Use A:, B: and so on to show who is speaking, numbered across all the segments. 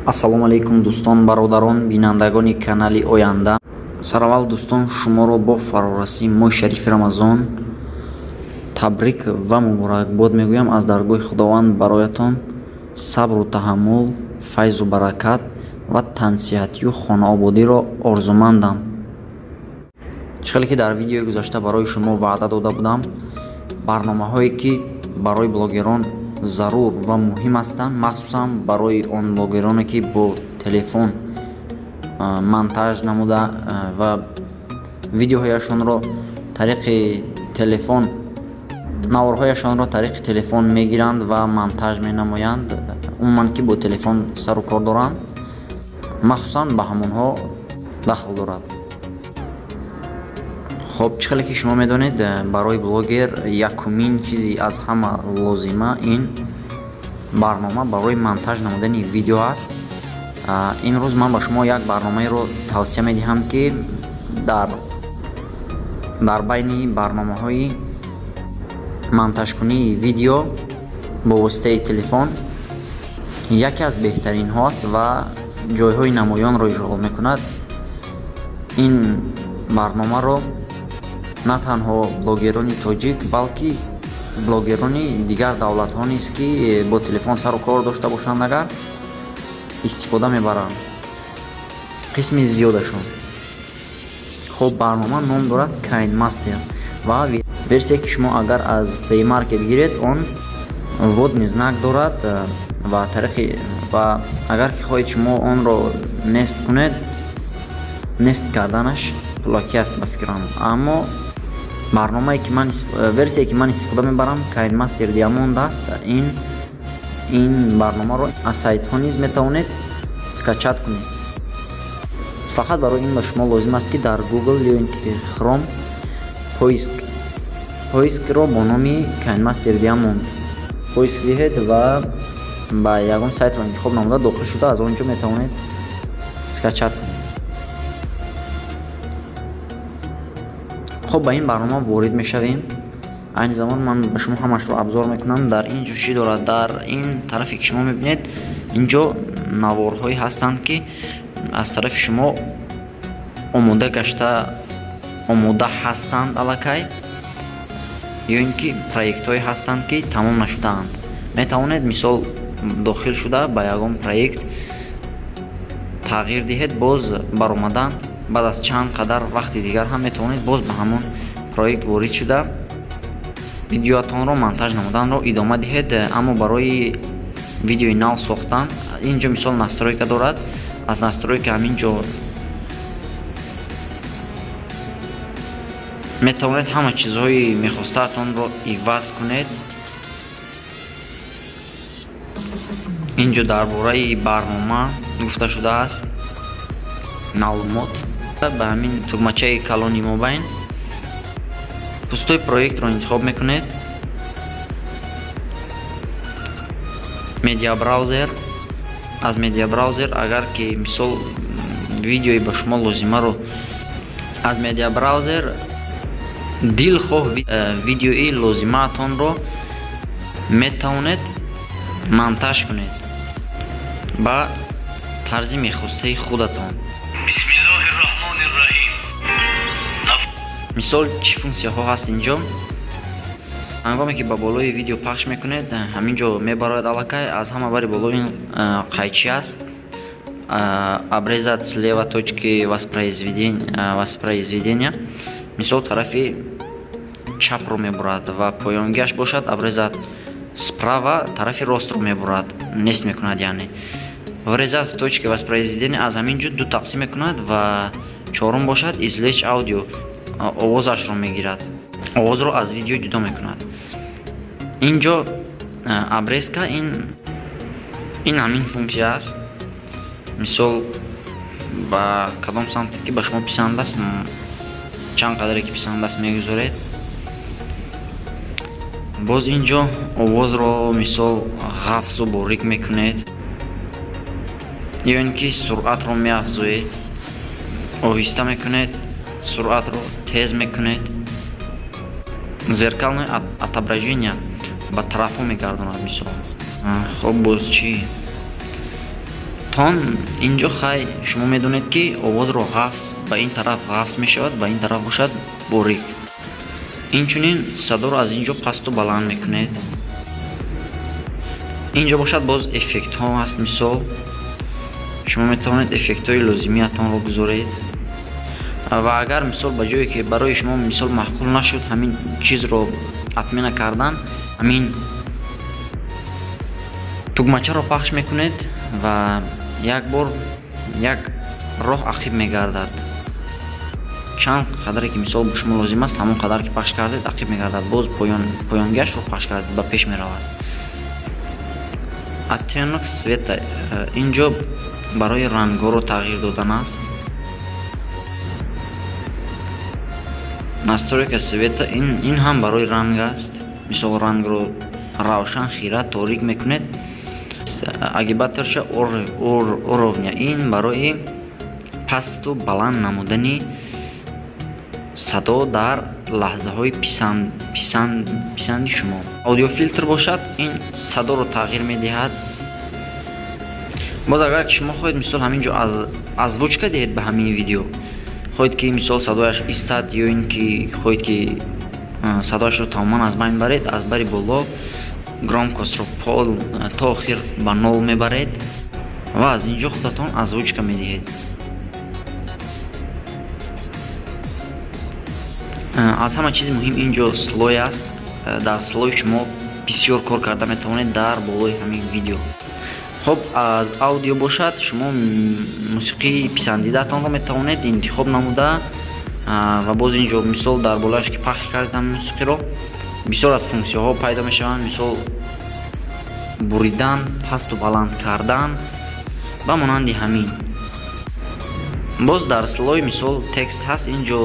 A: ассалому алайкум дӯстон, бародарон, бинандагони канали Оянда. Сараввал дӯстон, шуморо бо фарорасии моҳи шарифи Рамазон табрик ва муборакбод мегӯям аз даргоҳи Худованд бароятон сабру таҳаммул, файзу баракат ва тансиҳатию хонаободиро орзумандам. чӣ ки дар видеои гузашта барои шумо ваъда дода будам, барномаҳое ки барои блогерон зарур ва муҳим ҳастанд, махсусан барои он блогероне ки бо телефон монтаж намуда ва видеоҳояшонро тариқи телефон наворҳояшонро тариқи телефон мегиранд ва монтаж менамоянд, умуман ки бо телефон сару кор доранд, махсусан ба ҳамонҳо дахл дорад. хоб чӣ ки шумо медонед, барои блогер якумин чизи аз ҳама лозима ин барнома барои монтаж намудани видео аст. имрӯз ман ба шумо як барномаеро тавсия медиҳам ки дар байни барномаҳои монтажкунии видео бо воситаи телефон яке аз беҳтаринҳо аст ва ҷойҳои намоёнро ишғол мекунад. ин барномаро на танҳо блогерони тоҷик, балки блогерони дигар давлатҳо низ ки бо телефон сару кор дошта бошанд агар истифода мебаранд, қисми зиёдашон. хоб барнома ном дорад KineMaster ва версия ки шумо агар аз Play Market гиред, он водни знак дорад ва тариқи ва агар ки хоҳед шумо онро нест кунед, нест карданаш пулаки аст ба фикрам. аммо барномае ки версияе ки ман истифода мебарам KineMaster Diamond аст. ин барномаро аз сайтҳо низ метавонед скачат кунед. фақат барои ин ба шумо лозим аст ки дар Google ё ин ки Chrome поискро бо номи KineMaster Diamond поиск диҳед ва ба ягон сайтро интихоб намуда дохил шуда аз он ҷо метавонед скачат кунед. хоб ба ин барнома ворид мешавем. айни замон ман ба шумо ҳамашро абзор мекунам. дар ин ҷо чӣ дорад? дар ин тарафе ки шумо мебинед, инҷо наворҳои ҳастанд ки аз тарафи шумо омода ҳастанд аллакай, ё ин ки проектҳое ҳастанд ки тамом нашудаанд. метавонед мисол дохил шуда ба ягон проект тағйир диҳед, боз баромадан баъд аз чанд қадар вақти дигар ҳам метавонед боз ба ҳамон проект ворид шуда видеоатонро монтаж намуданро идома диҳед. аммо барои видеои нав сохтан инҷо мисол настройка дорад. аз настройка ҳаминҷо метавонед ҳама чизҳои мехостаатонро иваз кунед. инҷо дар бораи барнома гуфта шудааст маълумот. ба ҳамин тугмачаи калони мобайн пустои проектро интихоб мекунед. медиа браузер. аз медиа браузер агар ки мисол видеои ба шумо лозимаро аз медиа браузер дилхоҳ видеои лозимаатонро метавонед монтаж кунед ба тарзи мехостаи худатон. мисол чӣ функсияҳо ҳаст инҷо? ҳангоме ки ба болои видео пахш мекунед, ҳаминҷо мебарояд аллакай. аз ҳама бари боло ин қайчи аст. обрезать слева точки воспроизведения. мисол тарафи чапро мебурад ва поёнгиаш бошад обрезать справа тарафи ростро мебурад, нест мекунад. яъне врезать в точки воспроизведения аз ҳаминҷо ду тақсим мекунад ва чорум бошад извлечь аудио, овозашро мегирад, овозро аз видео ҷудо мекунад. инҷо обрезка ин ҳамин функсия аст. мисол ба кадом самте ки ба шумо писанд аст, чанд қадаре ки писанд аст мегузоред. боз инҷо овозро мисол ғафзу борик мекунед, ё ин ки суръатро меафзоед, оҳиста мекунед, суръатро тез мекунед. зеркалное отображение ба тарафҳо мегардонад мисол. хоб боз чӣ? тон инҷо хай шумо медонед ки овозро ғафз ба ин тараф ғафз мешавад, ба ин тараф бошад борик. Инчунин садоро аз инҷо пасту баланд мекунед. инҷо бошад боз эффектҳо ҳаст. мисол шумо метавонед эффектҳои лозимиятонро гузоред ва агар мисол ба ҷое ки барои шумо мисол маъқул нашуд ҳамин чизро атмина кардан, ҳамин тугмачаро пахш мекунед ва як бор як роҳ ақиб мегардад. чанд қадаре ки мисол ба шумо лозим аст, ҳамон қадар ки пахш кардед ақиб мегардад. боз поёнгашро пахш кардед, ба пеш меравад. оттенок света инҷо барои рангҳоро тағйир додан аст. настройка света ин ҳам барои ранг аст. мисол рангро равшан, хира, торик мекунед. агибаторша уровня ин барои пасту баланд намудани садо дар лаҳзаҳои писанди шумо. аудиофилтр бошад, ин садоро тағйир медиҳад. боз агар ки шумо хоҳед мисол ҳамин ҷо озвучка диҳед ба ҳамин видео, хоҳед ки мисол садояш истад ё ин ки хоҳед ки садояшро тамоман аз байн баред, аз бари боло громкостро то охир ба 0 мебаред ва аз инҷо худатон озвучка медиҳед. аз ҳама чизи муҳим инҷо слой аст. дар слой шумо бисёр кор карда метавонед дар болои ҳамин видео. хоб, аз аудио бошад, шумо мусиқии писандидаатонро метавонед интихоб намуда ва боз инҷо мисол дар болояш ки пахш кардед ҳамин мусиқиро, бисёр аз функсияҳо пайдо мешаванд. мисол буридан, пасту баланд кардан ба монанди ҳамин. боз дар слой мисол текст ҳаст. инҷо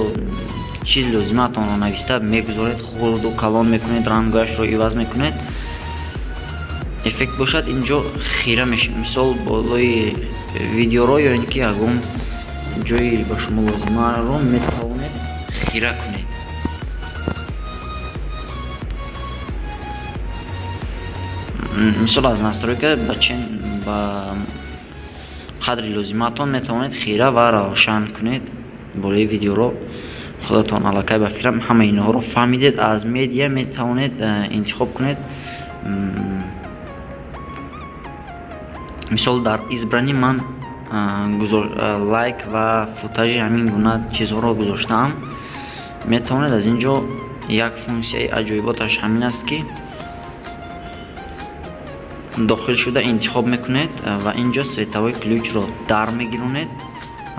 A: чизи лозимаатонро нависта мегузоред, хурду калон мекунед, рангояшро иваз мекунед. эффект бошад, инҷо хира мешавад. мисол болои видеоро ё ин ки ягон ҷои ба шумо лозимаро метавонед хира кунед. мисол аз настройка ба қадри лозимаатон метавонед хира ва равшан кунед болои видеоро. худатон аллакай ба фикрам ҳама инҳоро фаҳмидед. аз медия метавонед интихоб кунед. мисол дар избрани ман лайк ва футажи ҳамин гуна чизҳоро гузоштаам. метавонед аз инҷо як функсияи аҷоиботаш ҳамин аст ки дохил шуда интихоб мекунед ва инҷо световой ключро дар мегиронед,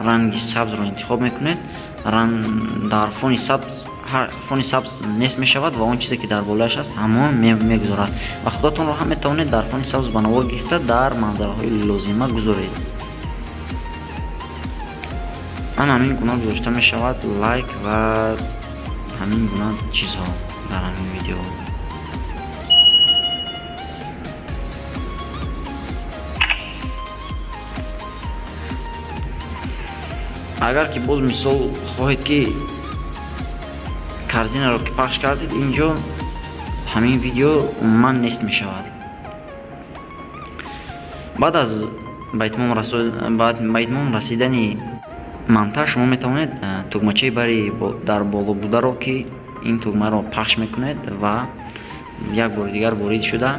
A: ранги сабзро интихоб мекунед. дар фони сабз нест мешавад ва он чизе ки дар болояш аст ҳамон мегузорад ва худатонро ҳам метавонед дар фони сабз ба навор гирифта дар манзараҳои лозима гузоред. ҳамин гуна гузошта мешавад лайк ва ҳамин гуна чизҳо дар ҳамин видео. агар ки боз мисол хоҳед ки картинаро ки пахш кардед, инҷо ҳамин видео умуман нест мешавад. баъд аз ба итмом расидани монтаж шумо метавонед тугмачаи бари дар боло бударо ки ин тугмаро пахш мекунед ва як бори дигар ворид шуда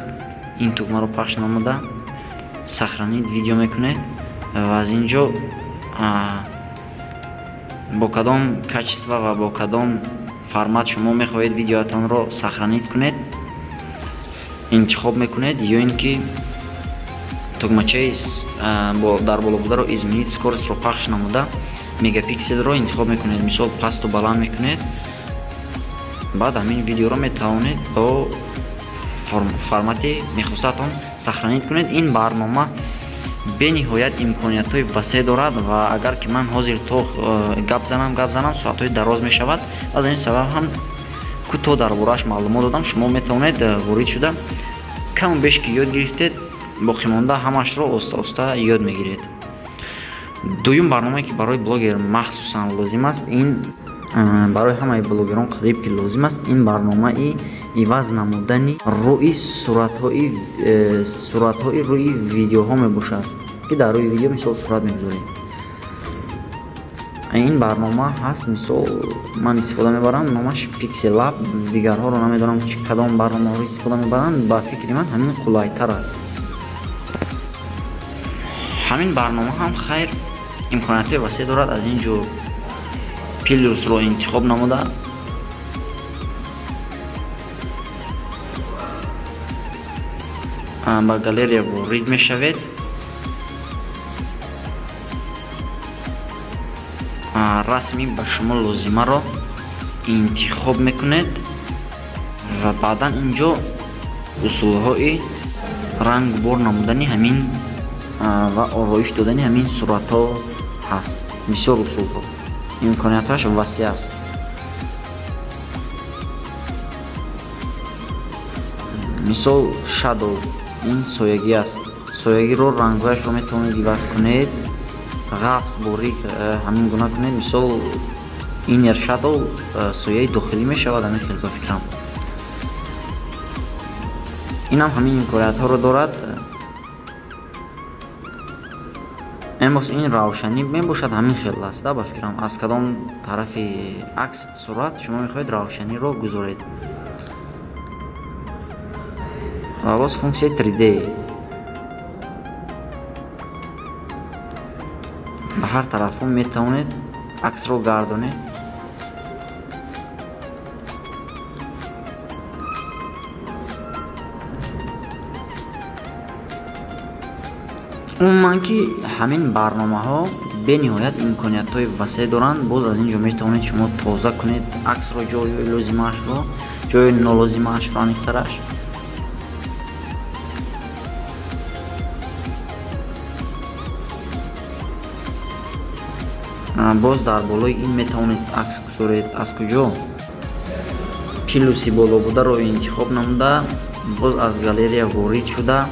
A: ин тугмаро пахш намуда сахранид видео мекунед ва аз инҷо бо кадом качества ва бо кадом формат шумо мехоҳед видеоатонро сахранид кунед интихоб мекунед, ё ин ки тугмачаи дар болобударо изменид скоростро пахш намуда мегапикселро интихоб мекунед. мисол пасту баланд мекунед. баъд ҳамин видеоро метавонед бо формати мехостаатон сахранид кунед. ин барнома бениҳоят имкониятҳои васеъ дорад ва агар ки ман ҳозир то гап занам соатҳои дароз мешавад. аз ин сабаб ҳам кӯтоҳ дар борааш маълумот додам. шумо метавонед ворид шуда каму беш ки ёд гирифтед, боқимонда ҳамашро оста ёд мегиред. дуюм барномае ки барои блогер махсусан лозим аст, ин барои ҳамаи блогерон қариб ки лозим аст, ин барномаи иваз намудани рӯи суратҳои рӯи видеоҳо мебошад. ки дар рӯи видео мисол сурат мегузоред. این برنامه هست مثال من استفاده میبرم نامش پیکسل لاب دیگرها رو نمیدونم کدام برنامه رو استفاده میبرن با فکر من همین قلایتر است. همین برنامه هم خیر امکانات وسیع دارد. از اینجا پلوس رو انتخاب نموده با گالری وارد میشوید. رسمی به شما لازمه را انتخاب میکنید و بعدا اینجا اصولهای رنگ بار نمودنی همین و آرایش دادن همین صورت ها هست. بسیار اصول ها امکانیتش وسیع است. مثال شادو این سایگی است. سایگی رو رنگش رو میتونید عوض کنید، غفص باریک همین گونه کنید. مثال این شادو سایه داخلی میشود. همین خیلی با فکرم این هم همین امکانیت ها رو دارد. امروز این روشنی میباشد همین خیلی است. با فکرم از کدام طرف عکس صورت شما میخواید روشنی رو گذارید. و باز فونکسیه 3D به هر طرف میتونید عکس رو گردانید. عموما که همین برنامه ها به نهایت امکانیت های وسیع دارند. باز از اینجا میتونید شما تازه کنید عکس رو، جای لازمش رو، جای نالازمش رو انیخترش. باز در بالای این میتونید عکس گذارید. از کجا پلوسی بالا بوده رو انتخاب نموده باز از گالری وارد شده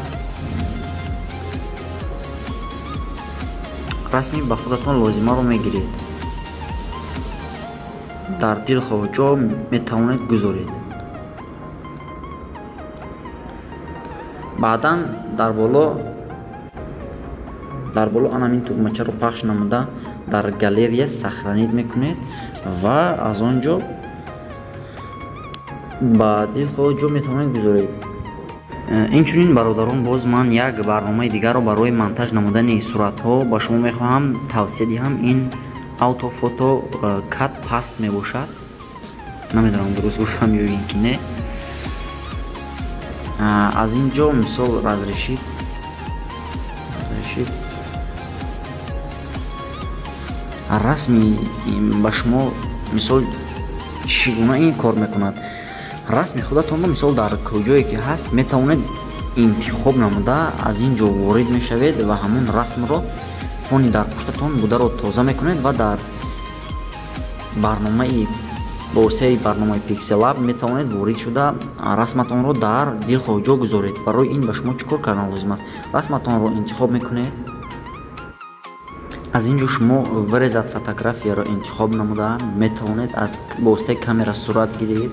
A: رسمی به خودتان لازمه رو میگیرید. در دلخواه جا میتونید گذارید. بعدا در بالا همین تومچه رو پخش نموده در گالری سخرانید میکنید و از آنجا با دلخواه جا میتونید گذارید. اینچنین برادران باز من یک برنامه دیگر رو برای مونتاژ نمودن صورت ها با شما میخواهم توصیه دهم. این اوتو فوتو کات پاست میباشد. نمیدونم درست گفتم یا اینکه نه. از اینجا مثال رازرشید رسمی با شما مثال چگونه این کار میکند. رسمی خودتان رو مثال در کجایی که هست میتونید انتخاب نموده از اینجا وارد میشوید و همون رسم رو فونی در پشتتان بوده رو تازه میکنید و در برنامه با واسطه برنامه پیکسل لاب میتونید وارد شده رسمتان رو در دلخواه جا گذارید. برای این به شما چیکار کردن لازم است؟ رسمتان رو انتخاب میکنید. از اینجا شما ورزت فوتوگرافی رو انتخاب نموده میتونید از با واسطه کامera صورت گیرید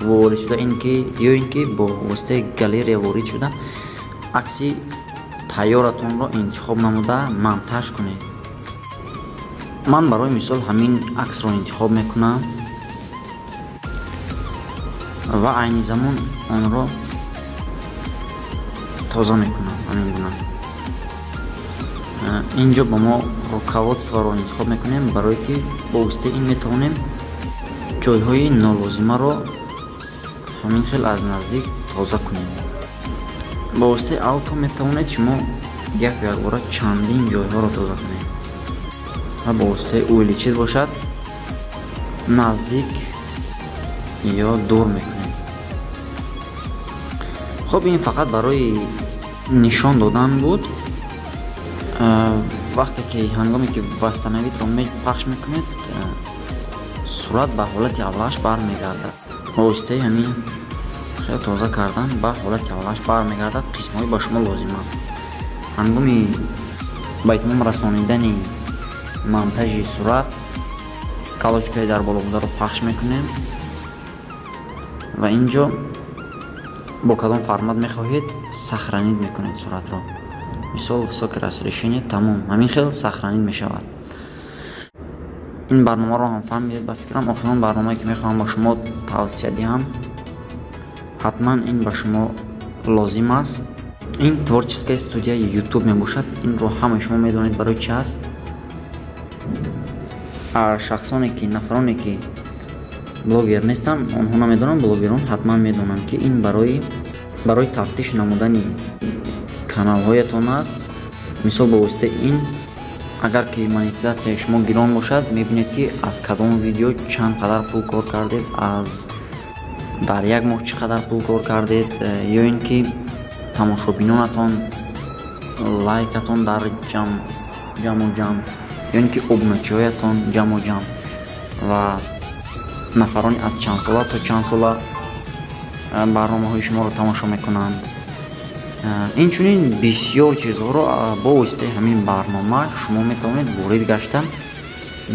A: وارد شده اینکه با واسطه گالری وارد شده عکسی تیارتون رو انتخاب نموده مونتاژ کنید. من برای مثال همین عکس رو انتخاب میکنم و عین زمان آن رو تازه میکنم. همین گونه اینجا با ما رکوات رو انتخاب میکنیم برای که با واسطه این میتونیم جایهای نالازمه رو همین خیلی از نزدیک تازه کنیم. با واسطه اوتو میتونید شما یک بار چندین جایها رو تازه کنید و با واسطه اولیچیت باشد نزدیک یا دور میکنید. خب این فقط برای نشان دادن بود. وقتی که هنگامی که وستنوید رو پخش میکنید صورت به حالت اولش برمیگردد. با واسطه همین خیلی تازه کردن به حالت اولش برمیگردد. قسمهای با شما لازمه. هنگامی به اتمام رسانیدن مونتاژ صورت کالوچکای در بالا بوده رو پخش میکنیم و اینجا با کدام فرمت میخواهید سخرانید میکنید صورت رو. мисол высокое разрешение тамом, ҳамин хел сохранид мешавад. ин барномаро ҳам фаҳмидед ба фикрам. охирон барномае ки мехоҳам ба шумо тавсия диҳам, ҳатман ин ба шумо лозим аст. ин творческая студия YouTube мебошад. инро ҳамаи шумо медонед барои чи аст. шахсоне ки нафароне ки блогер нестанд, онҳо намедонанд, блогерон ҳатман медонанд ки ин барои тафтиш намудани каналҳоятон аст. мисол ба воситаи ин агар ки монетизатсияи шумо гирон бошад, мебинед ки аз кадом видео чанд қадар пул кор кардед, дар як моҳ чӣ қадар пул кор кардед, ё ин ки тамошобинонатон лайкатон дар ҷамъу ҷамъ, ё ин ки обуначиҳоятон ҷамъу ҷамъ ва нафарони аз чанд сола то чанд сола барномаҳои шуморо тамошо мекунанд. инчунин бисёр чизҳоро бо воситаи ҳамин барнома шумо метавонед ворид гашта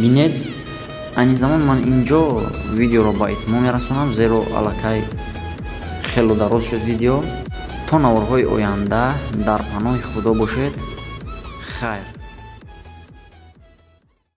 A: бинед. айни замон ман инҷо видеоро ба итмом мерасонам, зеро аллакай хело дароз шуд видео. то наворҳои оянда дар паноҳи худо бошед. хайр.